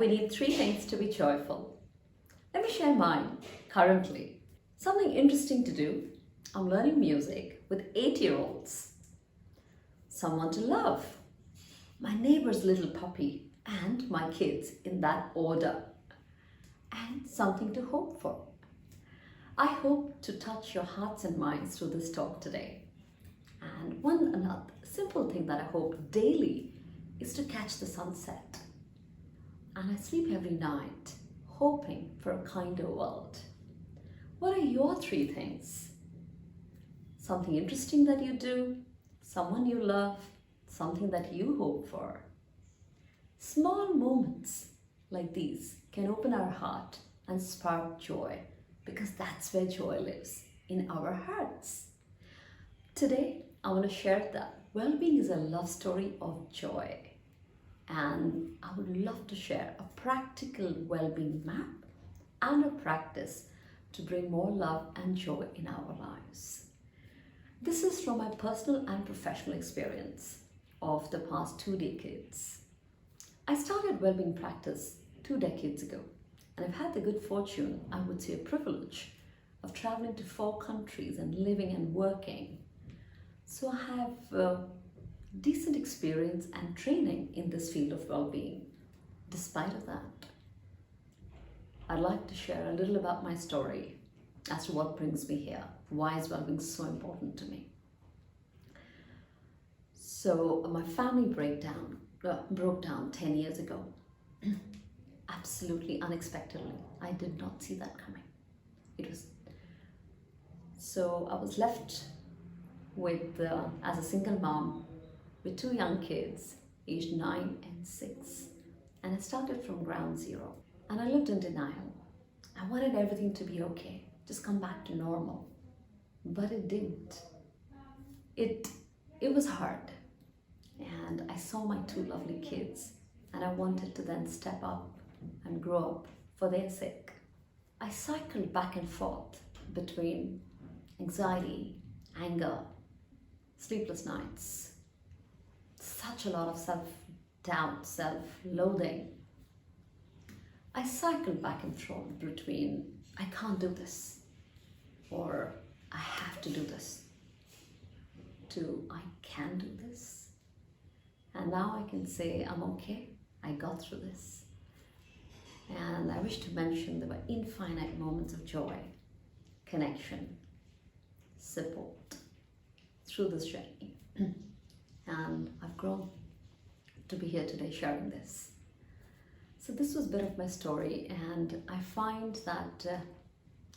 we need three things to be joyful. Let me share mine currently. Something interesting to do. I'm learning music with 8-year-olds. Someone to love. My neighbor's little puppy and my kids in that order. And something to hope for. I hope to touch your hearts and minds through this talk today. And one another simple thing that I hope daily is to catch the sunset. And I sleep every night, hoping for a kinder world. What are your three things? Something interesting that you do, someone you love, something that you hope for. Small moments like these can open our heart and spark joy, because that's where joy lives, in our hearts. Today, I want to share that well-being is a love story of joy. And I would love to share a practical well-being map and a practice to bring more love and joy in our lives. This is from my personal and professional experience of the past 2 decades. I started well-being practice 2 decades ago, and I've had the good fortune, I would say a privilege, of traveling to 4 countries and living and working. So I have decent experience and training in this field of well-being. Despite of that, I'd like to share a little about my story as to what brings me here. Why is well-being so important to me? So my family broke down 10 years ago. Absolutely unexpectedly. I did not see that coming. So I was left with, as a single mom, with 2 young kids, aged 9 and 6. And I started from ground zero. And I lived in denial. I wanted everything to be okay, just come back to normal. But it didn't. It was hard. And I saw my 2 lovely kids, and I wanted to then step up and grow up for their sake. I cycled back and forth between anxiety, anger, sleepless nights, such a lot of self-doubt, self-loathing. I cycled back and forth between I can't do this or I have to do this to I can do this. And now I can say I'm okay, I got through this. And I wish to mention there were infinite moments of joy, connection, support through this journey. And I've grown to be here today sharing this. So this was a bit of my story, and I find that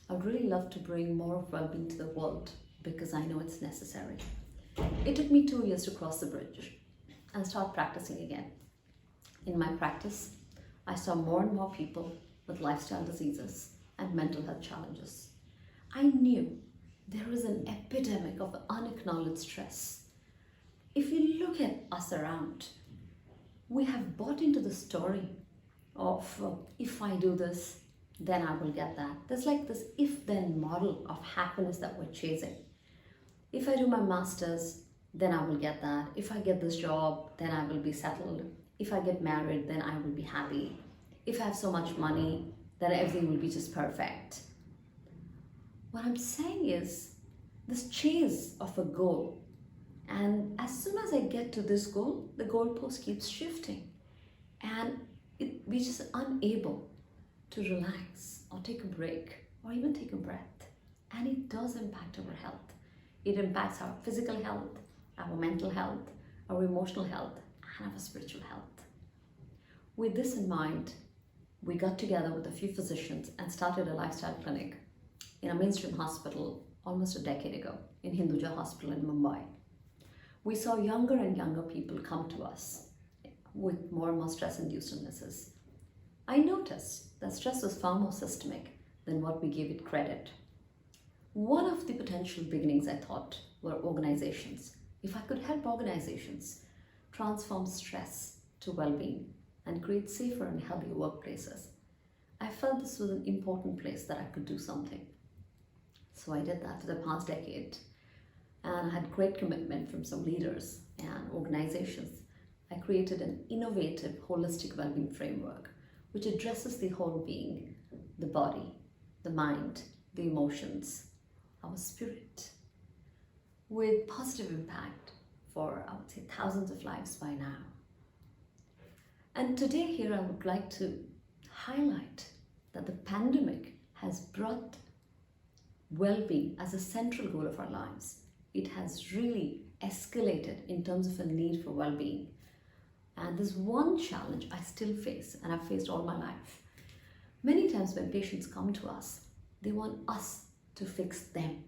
I'd really love to bring more of well-being to the world because I know it's necessary. It took me 2 years to cross the bridge and start practicing again. In my practice, I saw more and more people with lifestyle diseases and mental health challenges. I knew there was an epidemic of unacknowledged stress. If you look at us around, we have bought into the story of if I do this, then I will get that. There's like this if-then model of happiness that we're chasing. If I do my master's, then I will get that. If I get this job, then I will be settled. If I get married, then I will be happy. If I have so much money, then everything will be just perfect. What I'm saying is this chase of a goal. And as soon as I get to this goal, the goalpost keeps shifting. And we're just unable to relax or take a break or even take a breath. And it does impact our health. It impacts our physical health, our mental health, our emotional health, and our spiritual health. With this in mind, we got together with a few physicians and started a lifestyle clinic in a mainstream hospital almost a decade ago in Hinduja Hospital in Mumbai. We saw younger and younger people come to us with more and more stress-induced illnesses. I noticed that stress was far more systemic than what we gave it credit. One of the potential beginnings, I thought, were organizations. If I could help organizations transform stress to well-being and create safer and healthier workplaces, I felt this was an important place that I could do something. So I did that for the past decade, and I had great commitment from some leaders and organizations. I created an innovative holistic well-being framework, which addresses the whole being, the body, the mind, the emotions, our spirit, with positive impact for, I would say, thousands of lives by now. And today here I would like to highlight that the pandemic has brought well-being as a central goal of our lives. It has really escalated in terms of a need for well-being. And there's one challenge I still face, and I've faced all my life. Many times when patients come to us, they want us to fix them.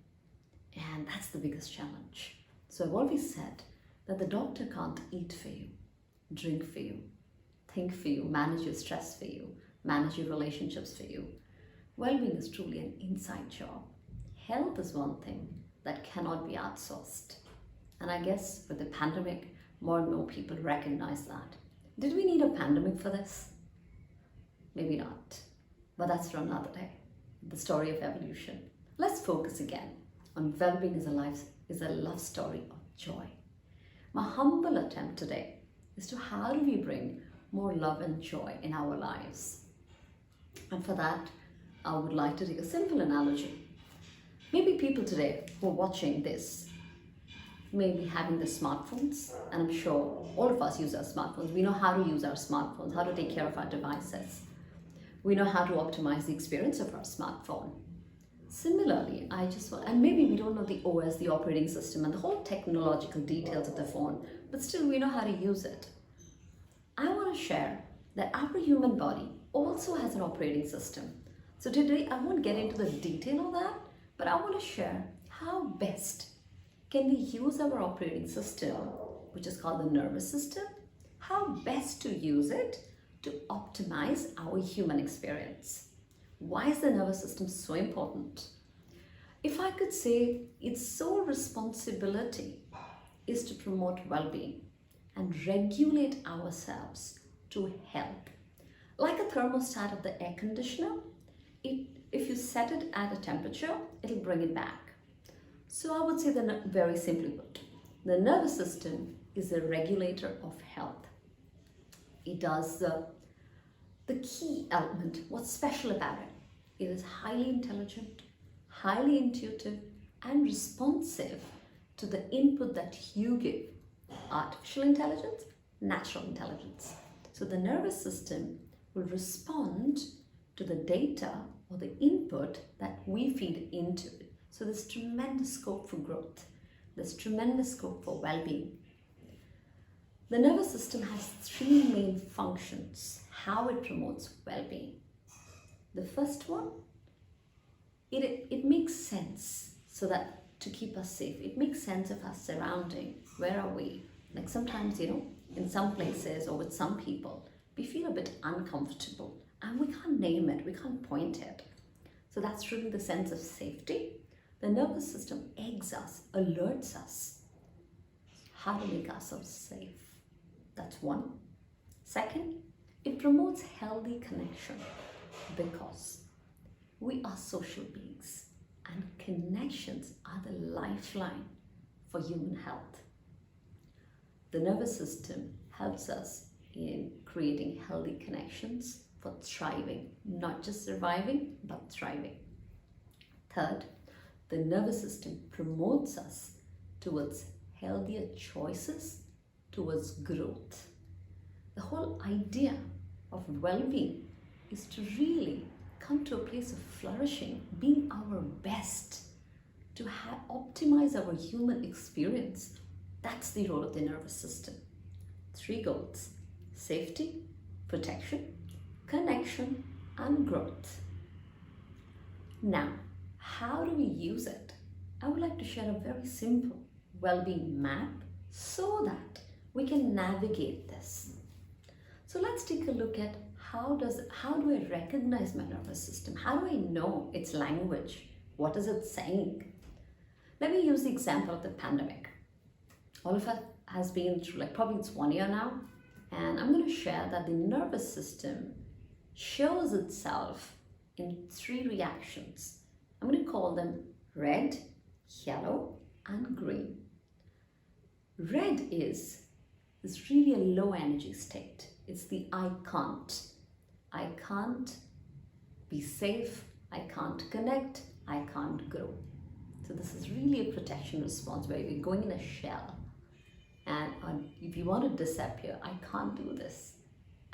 And that's the biggest challenge. So I've always said that the doctor can't eat for you, drink for you, think for you, manage your stress for you, manage your relationships for you. Well-being is truly an inside job. Health is one thing that cannot be outsourced. And I guess with the pandemic, more and more people recognize that. Did we need a pandemic for this? Maybe not. But that's for another day. The story of evolution. Let's focus again on well-being is a love story of joy. My humble attempt today is to how do we bring more love and joy in our lives? And for that, I would like to take a simple analogy. Maybe people today who are watching this may be having the smartphones, and I'm sure all of us use our smartphones. We know how to use our smartphones, how to take care of our devices. We know how to optimize the experience of our smartphone. Similarly, and maybe we don't know the OS, the operating system, and the whole technological details of the phone, but still we know how to use it. I want to share that our human body also has an operating system. So today I won't get into the detail of that, but I want to share how best can we use our operating system, which is called the nervous system, how best to use it to optimize our human experience. Why is the nervous system so important? If I could say its sole responsibility is to promote well-being and regulate ourselves to help. Like a thermostat of the air conditioner, if you set it at a temperature, it'll bring it back. So I would say that very simply put, the nervous system is a regulator of health. It does the key element, what's special about it. It is highly intelligent, highly intuitive, and responsive to the input that you give. Artificial intelligence, natural intelligence. So the nervous system will respond to the data or the input that we feed into it. So there's tremendous scope for growth. There's tremendous scope for well-being. The nervous system has three main functions, how it promotes well-being. The first one, it makes sense so that to keep us safe. It makes sense of our surrounding. Where are we? Like sometimes, in some places or with some people, we feel a bit uncomfortable and we can't name it, we can't point it. So that's really the sense of safety. The nervous system eggs us, alerts us how to make ourselves safe. That's one. Second, it promotes healthy connection because we are social beings and connections are the lifeline for human health. The nervous system helps us in creating healthy connections for thriving, not just surviving, but thriving. Third, the nervous system promotes us towards healthier choices, towards growth. The whole idea of well-being is to really come to a place of flourishing, being our best, to optimize our human experience. That's the role of the nervous system. Three goals: safety, protection, connection, and growth. Now, how do we use it? I would like to share a very simple well-being map so that we can navigate this. So let's take a look at how do I recognize my nervous system? How do I know its language? What is it saying? Let me use the example of the pandemic. All of us has been through, probably it's 1 year now, and I'm going to share that the nervous system shows itself in three reactions. I'm going to call them red, yellow, and green. Red is really a low energy state. It's the I can't. I can't be safe, I can't connect, I can't grow. So this is really a protection response where we're going in a shell. And if you want to disappear, I can't do this.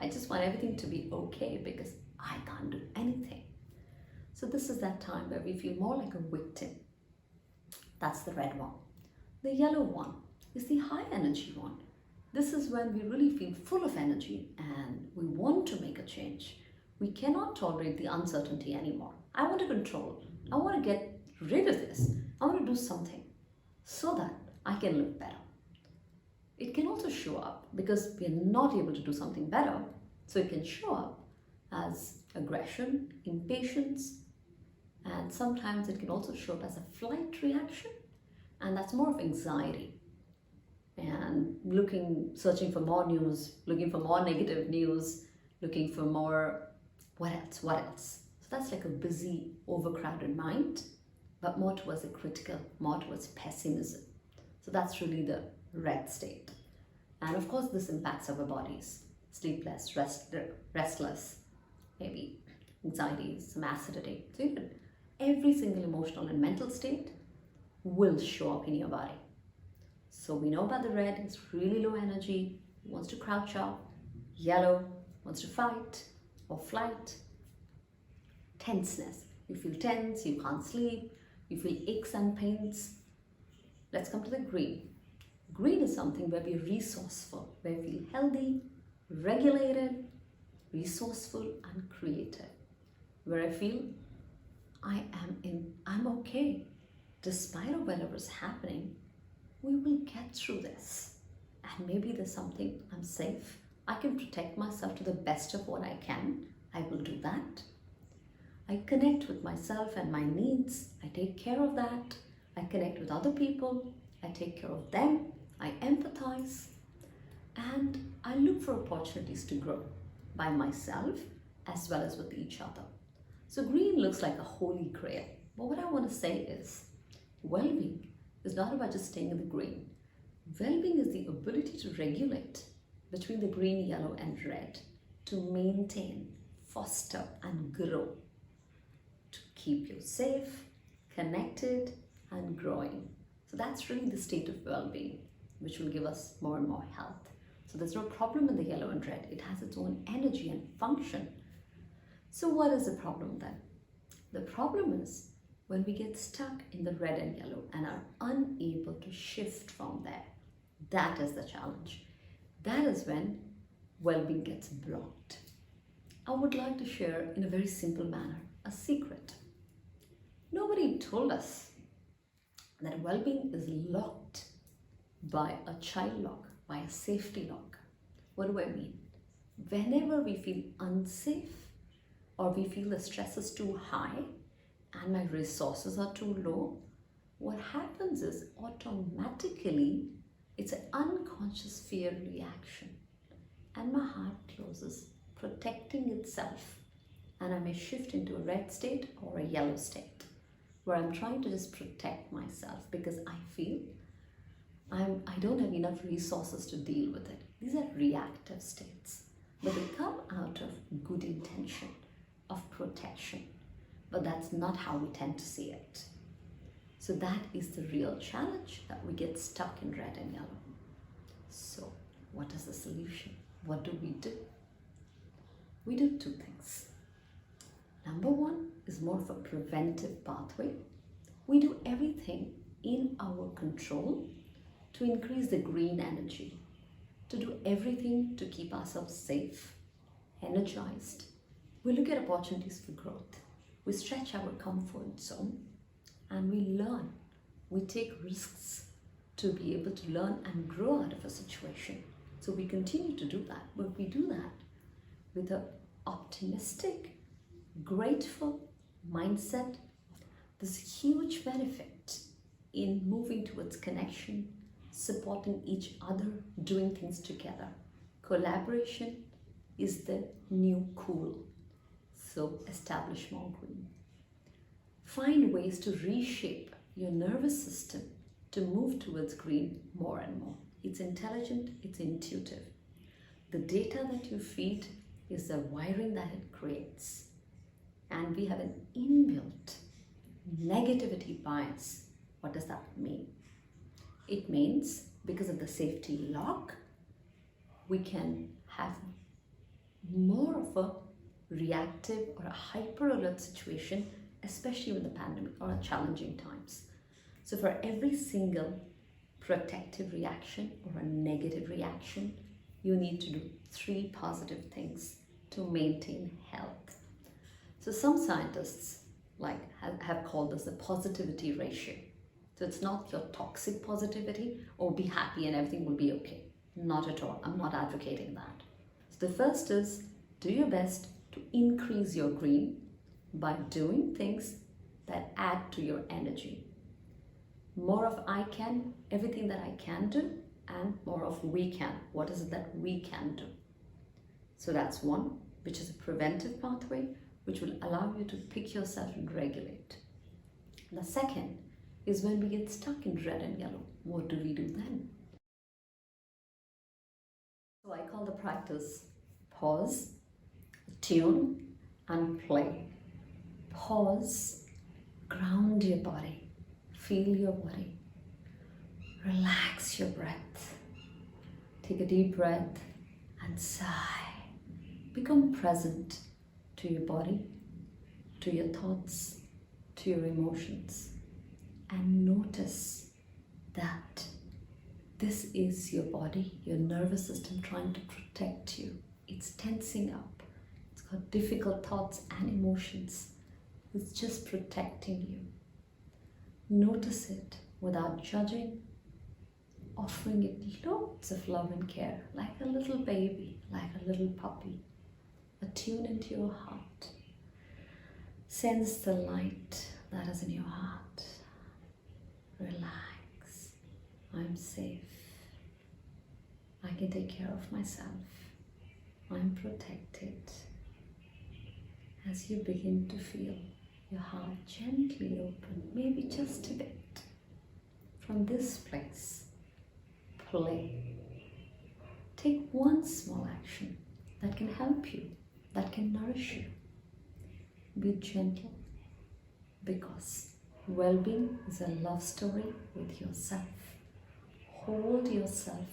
I just want everything to be okay because I can't do anything. So this is that time where we feel more like a victim. That's the red one. The yellow one is the high energy one. This is when we really feel full of energy and we want to make a change. We cannot tolerate the uncertainty anymore. I want to control. I want to get rid of this. I want to do something so that I can live better. It can also show up because we're not able to do something better. So it can show up as aggression, impatience, and sometimes it can also show up as a flight reaction. And that's more of anxiety. And searching for more news, looking for more negative news, looking for more, what else? So that's like a busy, overcrowded mind, but more towards the critical, more towards pessimism. So that's really the red state. And of course, this impacts our bodies. Sleepless, restless, maybe anxiety, some acidity. So even every single emotional and mental state will show up in your body. So we know about the red, it's really low energy, wants to crouch up. Yellow wants to fight or flight. Tenseness. You feel tense, you can't sleep, you feel aches and pains. Let's come to the green. Green is something where we're resourceful, where we feel healthy, regulated, resourceful, and creative. Where I feel I'm okay. Despite of whatever's happening, we will get through this. And maybe there's something, I'm safe. I can protect myself to the best of what I can. I will do that. I connect with myself and my needs. I take care of that. I connect with other people. I take care of them. I empathize. And I look for opportunities to grow by myself as well as with each other. So green looks like a holy grail. But what I want to say is, well-being is not about just staying in the green. Well-being is the ability to regulate between the green, yellow, and red, to maintain, foster, and grow, to keep you safe, connected, and growing. So that's really the state of well-being, which will give us more and more health. So there's no problem in the yellow and red. It has its own energy and function. So what is the problem then? The problem is when we get stuck in the red and yellow and are unable to shift from there. That is the challenge. That is when well-being gets blocked. I would like to share in a very simple manner a secret. Nobody told us that well-being is locked by a child lock, by a safety lock. What do I mean? Whenever we feel unsafe or we feel the stress is too high and my resources are too low, what happens is automatically it's an unconscious fear reaction and my heart closes, protecting itself, and I may shift into a red state or a yellow state where I'm trying to just protect myself because I feel I don't have enough resources to deal with it. These are reactive states, but they come out of good intention, of protection. But that's not how we tend to see it. So that is the real challenge, that we get stuck in red and yellow. So what is the solution? What do? We do two things. Number one is more of a preventive pathway. We do everything in our control to increase the green energy, to do everything to keep ourselves safe, energized. We look at opportunities for growth. We stretch our comfort zone and we learn. We take risks to be able to learn and grow out of a situation. So we continue to do that, but we do that with an optimistic, grateful mindset. There's a huge benefit in moving towards connection, supporting each other, doing things together. Collaboration is the new cool. So establish more green. Find ways to reshape your nervous system to move towards green more and more. It's intelligent, it's intuitive. The data that you feed is the wiring that it creates. And we have an inbuilt negativity bias. What does that mean? It means because of the safety lock, we can have more of a reactive or a hyper alert situation, especially with the pandemic or challenging times. So for every single protective reaction or a negative reaction, you need to do 3 positive things to maintain health. So some scientists have called this the positivity ratio. So it's not your toxic positivity or be happy and everything will be okay. Not at all. I'm not advocating that. So the first is do your best to increase your green by doing things that add to your energy. More of I can, everything that I can do, and more of we can. What is it that we can do? So that's one, which is a preventive pathway, which will allow you to pick yourself and regulate. And the second is when we get stuck in red and yellow. What do we do then? So I call the practice pause, tune, and play. Pause, ground your body, feel your body, relax your breath. Take a deep breath and sigh. Become present to your body, to your thoughts, to your emotions, and notice that this is your body, your nervous system trying to protect you. It's tensing up. It's got difficult thoughts and emotions. It's just protecting you. Notice it without judging, offering it loads of love and care, like a little baby, like a little puppy. Attune into your heart. Sense the light that is in your heart. Relax. I'm safe. I can take care of myself. I'm protected. As you begin to feel your heart gently open, maybe just a bit, from this place, play. Take one small action that can help you, that can nourish you. Be gentle, because well-being is a love story with yourself. Hold yourself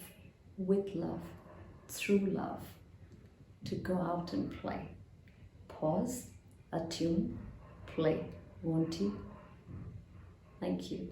with love, through love, to go out and play. Pause, attune, play, won't you? Thank you.